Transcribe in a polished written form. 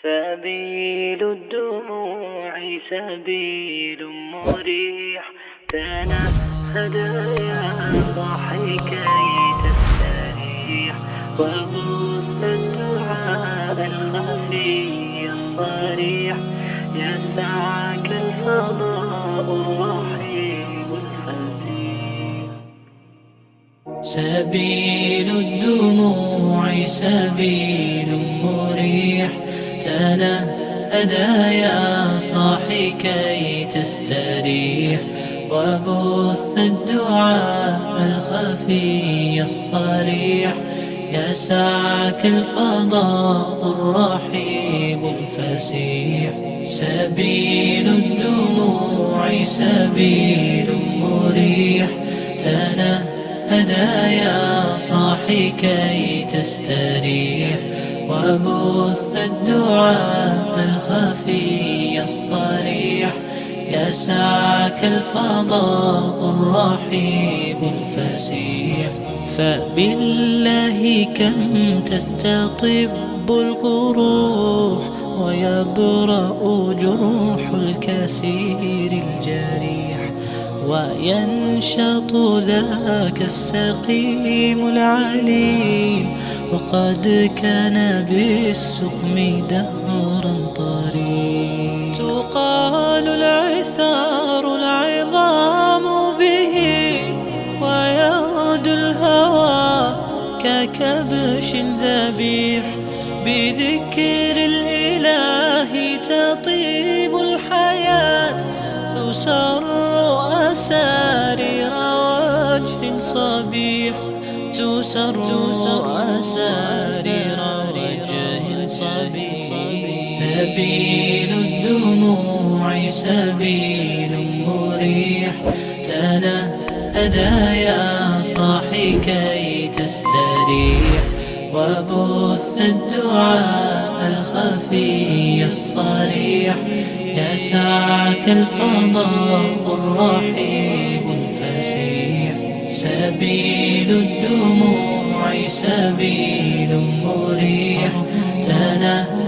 سبيل الدموع سبيل مريح، تنهد يا ضحي كي تستريح، وبث الدعاء الخفي الصريح، يسعك الفضاء الرحيم الفسيح. سبيل الدموع سبيل مريح، تنهد يا صاحي كي تستريح، وبث الدعاء الخفي الصريح، يسعك الفضاء الرحيب الفسيح. سبيل الدموع سبيل مريح، تنهد يا صاحي كي تستريح، وبث الدعاء الخفي الصريح، يسعك الفضاء الرحيب الفسيح. فبالله كم تستطب القروح، ويبرأ جروح الكسير الجريح، وينشط ذاك السقيم العليل، وقد كان بالسقم دهرا طريق. تقال العثار العظام به، ويغدو الهوى ككبش ذبيح، بذكر الإله تطيب الحياة، تسر أسارير وجه صبيح، تسر أسارير وجه صبيح. سبيل الدموع سبيل مريح، تنهد يا صاحي كي تستريح، وبث الدعاء الخفي الصريح، يسعك الفضاء الرحيب الفسيح. سبيل الدموع سبيل مريح، تنهد